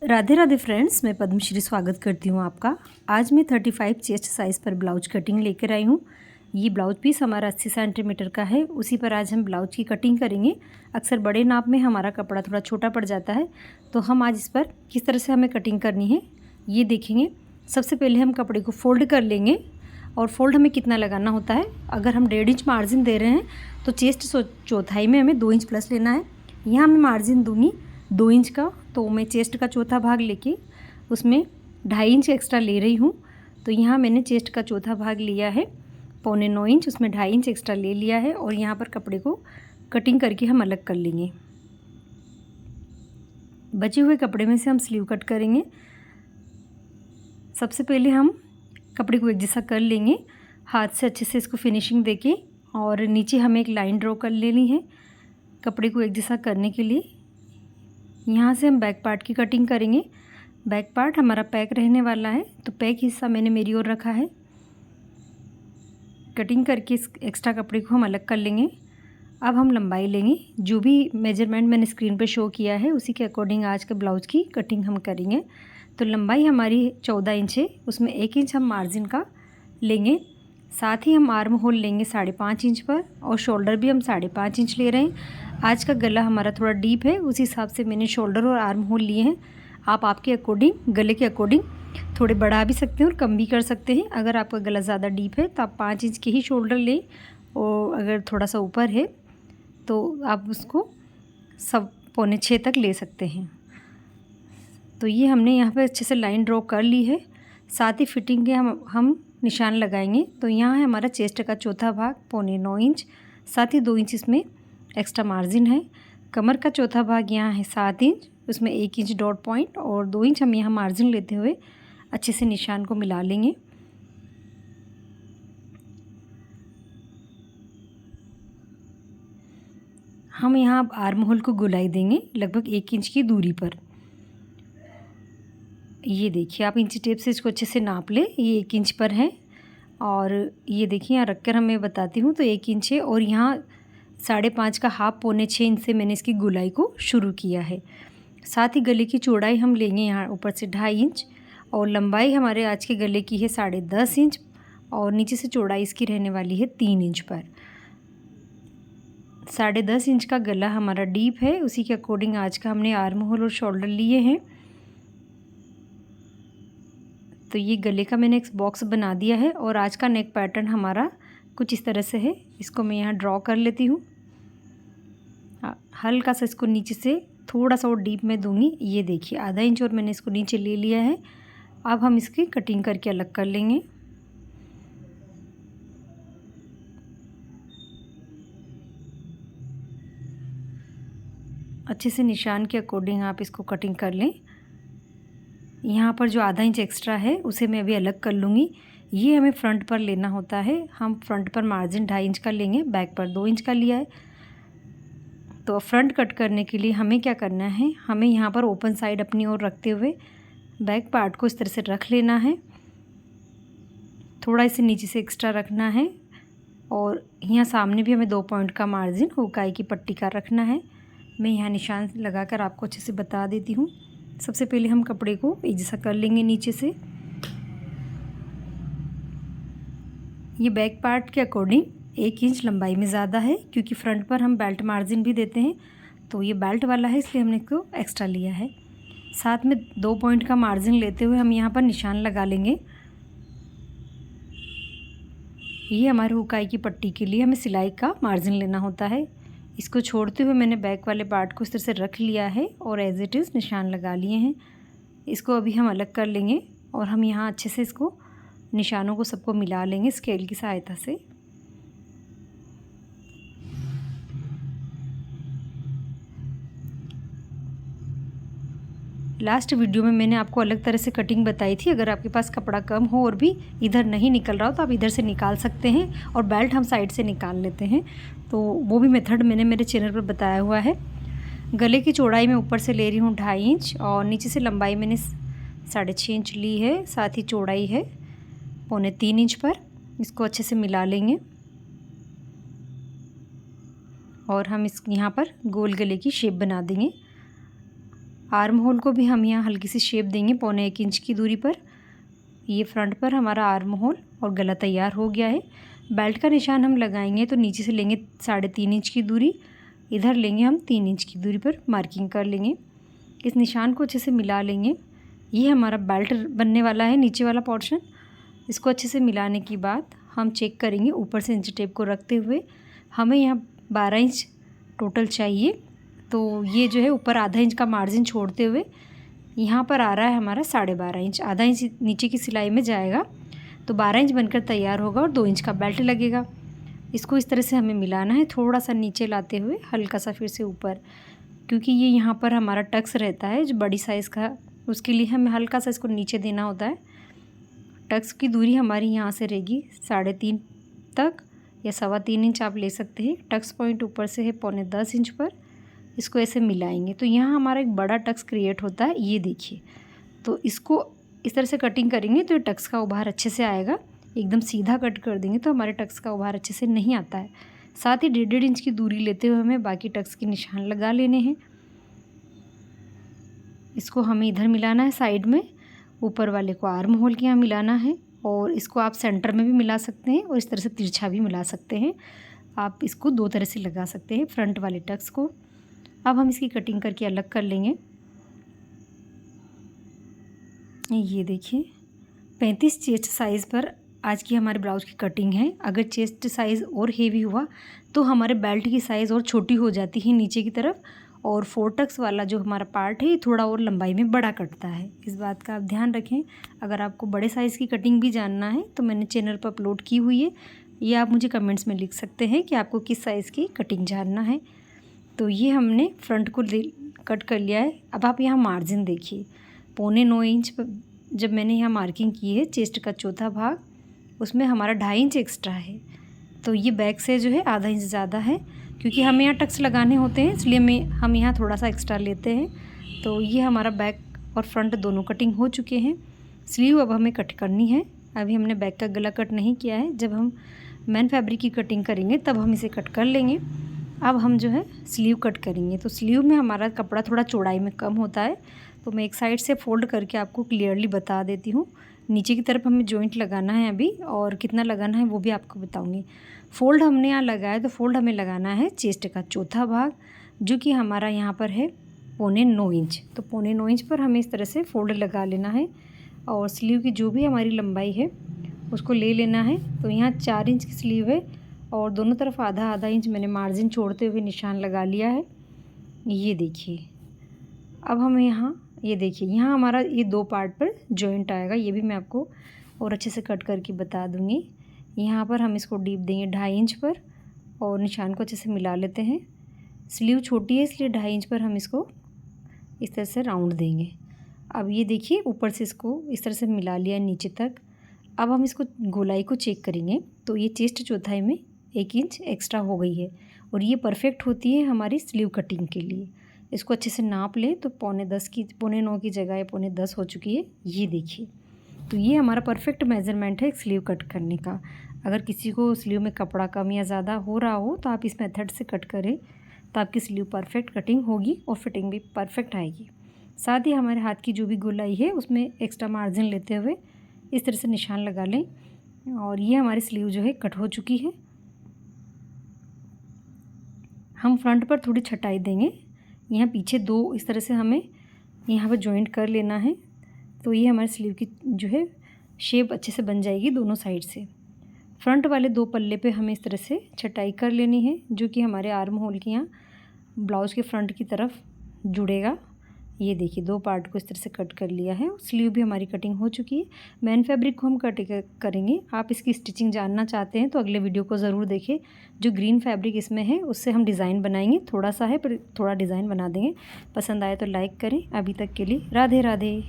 Radhe Radhe friends, मैं पद्मश्री स्वागत करती हूँ आपका। आज मैं 35 चेस्ट साइज़ पर ब्लाउज कटिंग लेकर आई हूँ। ये ब्लाउज पीस हमारा 80 सेंटीमीटर का है। उसी पर आज हम ब्लाउज की कटिंग करेंगे। अक्सर बड़े नाप में हमारा कपड़ा थोड़ा छोटा पड़ जाता है, तो हम आज इस पर किस तरह से हमें कटिंग करनी है ये देखेंगे। सबसे पहले हम कपड़े को फोल्ड कर लेंगे और फोल्ड हमें कितना लगाना होता है। अगर हम 1.5 इंच मार्जिन दे रहे हैं तो चेस्ट चौथाई में हमें 2 इंच प्लस लेना है। यहाँ मैं मार्जिन दूँगी 2 इंच का, तो मैं चेस्ट का चौथा भाग लेके उसमें 2.5 इंच एक्स्ट्रा ले रही हूँ। तो यहाँ मैंने चेस्ट का चौथा भाग लिया है 8.25 इंच, उसमें 2.5 इंच एक्स्ट्रा ले लिया है और यहाँ पर कपड़े को कटिंग करके हम अलग कर लेंगे। बचे हुए कपड़े में से हम स्लीव कट करेंगे। सबसे पहले हम कपड़े को एक जैसा कर लेंगे, हाथ से अच्छे से इसको फिनिशिंग देके, और नीचे हमें एक लाइन ड्रॉ कर लेनी है कपड़े को एक जैसा करने के लिए। यहाँ से हम बैक पार्ट की कटिंग करेंगे। बैक पार्ट हमारा पैक रहने वाला है, तो पैक हिस्सा मैंने मेरी ओर रखा है। कटिंग करके इस एक्स्ट्रा कपड़े को हम अलग कर लेंगे। अब हम लंबाई लेंगे, जो भी मेजरमेंट मैंने स्क्रीन पर शो किया है उसी के अकॉर्डिंग आज के ब्लाउज की कटिंग हम करेंगे। तो लंबाई हमारी 14 इंच है, उसमें 1 इंच हम मार्जिन का लेंगे। साथ ही हम आर्म होल लेंगे 5.5 इंच पर, और शोल्डर भी हम 5.5 इंच ले रहे हैं। आज का गला हमारा थोड़ा डीप है, उस हिसाब से मैंने शोल्डर और आर्म होल लिए हैं। आप आपके अकॉर्डिंग, गले के अकॉर्डिंग थोड़े बढ़ा भी सकते हैं और कम भी कर सकते हैं। अगर आपका गला ज़्यादा डीप है तो आप 5 इंच के ही शोल्डर लें, और अगर थोड़ा सा ऊपर है तो आप उसको 5.25 तक ले सकते हैं। तो ये हमने यहाँ पे अच्छे से लाइन ड्रॉ कर ली है। साथ ही फिटिंग के हम निशान लगाएंगे। तो यहाँ है हमारा चेस्ट का चौथा भाग 8.25 इंच, साथ ही 2 इंच इसमें एक्स्ट्रा मार्जिन है। कमर का चौथा भाग यहाँ है 7 इंच, उसमें 1 इंच डॉट पॉइंट और 2 इंच हम यहाँ मार्जिन लेते हुए अच्छे से निशान को मिला लेंगे। हम यहाँ आर्म होल को गोलाई देंगे लगभग 1 इंच की दूरी पर। ये देखिए, आप इंची टेप से इसको अच्छे से नाप ले। ये 1 इंच पर है, और ये देखिए यहाँ रखकर मैं बताती हूँ तो 1 इंच है, और यहाँ 5.5 का हाफ 5.25 इंच से मैंने इसकी गोलाई को शुरू किया है। साथ ही गले की चौड़ाई हम लेंगे यहाँ ऊपर से 2.5 इंच, और लंबाई हमारे आज के गले की है 10.5 इंच, और नीचे से चौड़ाई इसकी रहने वाली है 3 इंच पर। 10.5 इंच का गला हमारा डीप है, उसी के अकॉर्डिंग आज का हमने आर्म होल और शोल्डर लिए हैं। तो ये गले का मैंने एक बॉक्स बना दिया है, और आज का नेक पैटर्न हमारा कुछ इस तरह से है। इसको मैं यहाँ ड्रॉ कर लेती हूँ। हल्का सा इसको नीचे से थोड़ा सा और डीप में दूंगी। ये देखिए 0.5 इंच और मैंने इसको नीचे ले लिया है। अब हम इसकी कटिंग करके अलग कर लेंगे। अच्छे से निशान के अकॉर्डिंग आप इसको कटिंग कर लें। यहाँ पर जो 0.5 इंच एक्स्ट्रा है उसे मैं अभी अलग कर लूँगी। ये हमें फ्रंट पर लेना होता है। हम फ्रंट पर मार्जिन 2.5 इंच का लेंगे, बैक पर 2 इंच का लिया है। तो फ्रंट कट करने के लिए हमें क्या करना है, हमें यहाँ पर ओपन साइड अपनी ओर रखते हुए बैक पार्ट को इस तरह से रख लेना है। थोड़ा इसे नीचे से एक्स्ट्रा रखना है, और यहाँ सामने भी हमें 2 पॉइंट का मार्जिन हुकाई की पट्टी का रखना है। मैं यहाँ निशान लगाकर आपको अच्छे से बता देती हूँ। सबसे पहले हम कपड़े को एक जैसा कर लेंगे नीचे से। ये बैक पार्ट के अकॉर्डिंग 1 इंच लंबाई में ज़्यादा है, क्योंकि फ्रंट पर हम बेल्ट मार्जिन भी देते हैं। तो ये बेल्ट वाला है, इसलिए हमने इसको एक्स्ट्रा लिया है। साथ में 2 पॉइंट का मार्जिन लेते हुए हम यहाँ पर निशान लगा लेंगे। ये हमारे हुकाई की पट्टी के लिए हमें सिलाई का मार्जिन लेना होता है। इसको छोड़ते हुए मैंने बैक वाले पार्ट को इस तरह से रख लिया है, और एज इट इज़ निशान लगा लिए हैं। इसको अभी हम अलग कर लेंगे, और हम यहाँ अच्छे से इसको निशानों को सबको मिला लेंगे स्केल की सहायता से। लास्ट वीडियो में मैंने आपको अलग तरह से कटिंग बताई थी। अगर आपके पास कपड़ा कम हो और भी इधर नहीं निकल रहा हो तो आप इधर से निकाल सकते हैं, और बेल्ट हम साइड से निकाल लेते हैं। तो वो भी मेथड मैंने मेरे चैनल पर बताया हुआ है। गले की चौड़ाई मैं ऊपर से ले रही हूँ 2.5 इंच, और नीचे से लंबाई मैंने 6.5 इंच ली है। साथ ही चौड़ाई है 3.25 इंच पर। इसको अच्छे से मिला लेंगे, और हम इस यहाँ पर गोल गले की शेप बना देंगे। आर्म होल को भी हम यहाँ हल्की सी शेप देंगे 1.25 इंच की दूरी पर। ये फ्रंट पर हमारा आर्म होल और गला तैयार हो गया है। बेल्ट का निशान हम लगाएंगे तो नीचे से लेंगे 3.5 इंच की दूरी, इधर लेंगे हम 3 इंच की दूरी पर मार्किंग कर लेंगे। इस निशान को अच्छे से मिला लेंगे। ये हमारा बेल्ट बनने वाला है नीचे वाला पोर्शन। इसको अच्छे से मिलाने के बाद हम चेक करेंगे ऊपर से इंच टेप को रखते हुए। हमें यहाँ 12 इंच टोटल चाहिए, तो ये जो है ऊपर आधा इंच का मार्जिन छोड़ते हुए यहाँ पर आ रहा है हमारा 12.5 इंच। आधा इंच नीचे की सिलाई में जाएगा तो 12 इंच बनकर तैयार होगा और 2 इंच का बेल्ट लगेगा। इसको इस तरह से हमें मिलाना है, थोड़ा सा नीचे लाते हुए हल्का सा फिर से ऊपर, क्योंकि ये यहाँ पर हमारा टक्स रहता है जो बड़ी साइज़ का, उसके लिए हमें हल्का सा इसको नीचे देना होता है। टक्स की दूरी हमारी यहाँ से रहेगी 3.5 तक या 3.25 इंच आप ले सकते हैं। टक्स पॉइंट ऊपर से है 9.5 इंच पर। इसको ऐसे मिलाएंगे तो यहाँ हमारा एक बड़ा टक्स क्रिएट होता है, ये देखिए। तो इसको इस तरह से कटिंग करेंगे तो ये टक्स का उभार अच्छे से आएगा। एकदम सीधा कट कर देंगे तो हमारे टक्स का उभार अच्छे से नहीं आता है। साथ ही 1.5 इंच की दूरी लेते हुए हमें बाकी टक्स के निशान लगा लेने हैं। इसको हमें इधर मिलाना है साइड में, ऊपर वाले को आर्म होल के यहाँ मिलाना है, और इसको आप सेंटर में भी मिला सकते हैं और इस तरह से तिरछा भी मिला सकते हैं। आप इसको 2 तरह से लगा सकते हैं फ्रंट वाले टक्स को। अब हम इसकी कटिंग करके अलग कर लेंगे। ये देखिए 35 चेस्ट साइज़ पर आज की हमारे ब्लाउज़ की कटिंग है। अगर चेस्ट साइज़ और हेवी हुआ तो हमारे बेल्ट की साइज़ और छोटी हो जाती है नीचे की तरफ, और 4 टक्स वाला जो हमारा पार्ट है ये थोड़ा और लंबाई में बड़ा कटता है। इस बात का आप ध्यान रखें। अगर आपको बड़े साइज़ की कटिंग भी जानना है तो मैंने चैनल पर अपलोड की हुई है, ये आप मुझे कमेंट्स में लिख सकते हैं कि आपको किस साइज़ की कटिंग जानना है। तो ये हमने फ्रंट को कट कर लिया है। अब आप यहाँ मार्जिन देखिए 9.25 इंच पर जब मैंने यहाँ मार्किंग की है चेस्ट का चौथा भाग, उसमें हमारा 2.5 इंच एक्स्ट्रा है। तो ये बैक से जो है आधा इंच ज़्यादा है, क्योंकि हमें यहाँ टक्स लगाने होते हैं इसलिए हम यहाँ थोड़ा सा एक्स्ट्रा लेते हैं। तो ये हमारा बैक और फ्रंट दोनों कटिंग हो चुके हैं। स्लीव अब हमें कट करनी है। अभी हमने बैक का गला कट नहीं किया है, जब हम मैन फैब्रिक की कटिंग करेंगे तब हम इसे कट कर लेंगे। अब हम जो है स्लीव कट करेंगे। तो स्लीव में हमारा कपड़ा थोड़ा चौड़ाई में कम होता है, तो मैं एक साइड से फ़ोल्ड करके आपको क्लियरली बता देती हूँ। नीचे की तरफ हमें जॉइंट लगाना है अभी, और कितना लगाना है वो भी आपको बताऊँगी। फ़ोल्ड हमने यहाँ लगाया तो फ़ोल्ड हमें लगाना है चेस्ट का चौथा भाग, जो कि हमारा यहाँ पर है 9.25 इंच। तो 9.25 इंच पर हमें इस तरह से फ़ोल्ड लगा लेना है, और स्लीव की जो भी हमारी लंबाई है उसको ले लेना है। तो यहाँ 4 इंच की स्लीव है और दोनों तरफ आधा आधा इंच मैंने मार्जिन छोड़ते हुए निशान लगा लिया है। ये देखिए। अब हमें यहाँ ये देखिए, यहाँ हमारा ये 2 पार्ट पर जॉइंट आएगा, ये भी मैं आपको और अच्छे से कट करके बता दूँगी। यहाँ पर हम इसको डीप देंगे 2.5 इंच पर और निशान को अच्छे से मिला लेते हैं। स्लीव छोटी है इसलिए 2.5 इंच पर हम इसको इस तरह से राउंड देंगे। अब ये देखिए ऊपर से इसको इस तरह से मिला लिया नीचे तक। अब हम इसको गोलाई को चेक करेंगे तो ये चेस्ट चौथाई में 1 इंच एक्स्ट्रा हो गई है, और ये परफेक्ट होती है हमारी स्लीव कटिंग के लिए। इसको अच्छे से नाप लें तो 9.5 की जगह 9.10 हो चुकी है। ये देखिए, तो ये हमारा परफेक्ट मेज़रमेंट है स्लीव कट करने का। अगर किसी को स्लीव में कपड़ा कम या ज़्यादा हो रहा हो तो आप इस मेथड से कट करें, तो आपकी स्लीव परफेक्ट कटिंग होगी और फिटिंग भी परफेक्ट आएगी। साथ ही हमारे हाथ की जो भी गोलाई है उसमें एक्स्ट्रा मार्जिन लेते हुए इस तरह से निशान लगा लें, और ये हमारी स्लीव जो है कट हो चुकी है। हम फ्रंट पर थोड़ी छटाई देंगे, यहाँ पीछे 2 इस तरह से हमें यहाँ पर जॉइंट कर लेना है, तो ये हमारी स्लीव की जो है शेप अच्छे से बन जाएगी दोनों साइड से। फ्रंट वाले 2 पल्ले पे हमें इस तरह से छटाई कर लेनी है, जो कि हमारे आर्म होल के यहाँ ब्लाउज़ के फ्रंट की तरफ जुड़ेगा। ये देखिए 2 पार्ट को इस तरह से कट कर लिया है। स्लीव भी हमारी कटिंग हो चुकी है। मैन फैब्रिक को हम कट करेंगे। आप इसकी स्टिचिंग जानना चाहते हैं तो अगले वीडियो को ज़रूर देखें। जो ग्रीन फैब्रिक इसमें है उससे हम डिज़ाइन बनाएंगे, थोड़ा सा है पर थोड़ा डिज़ाइन बना देंगे। पसंद आए तो लाइक करें। अभी तक के लिए राधे राधे।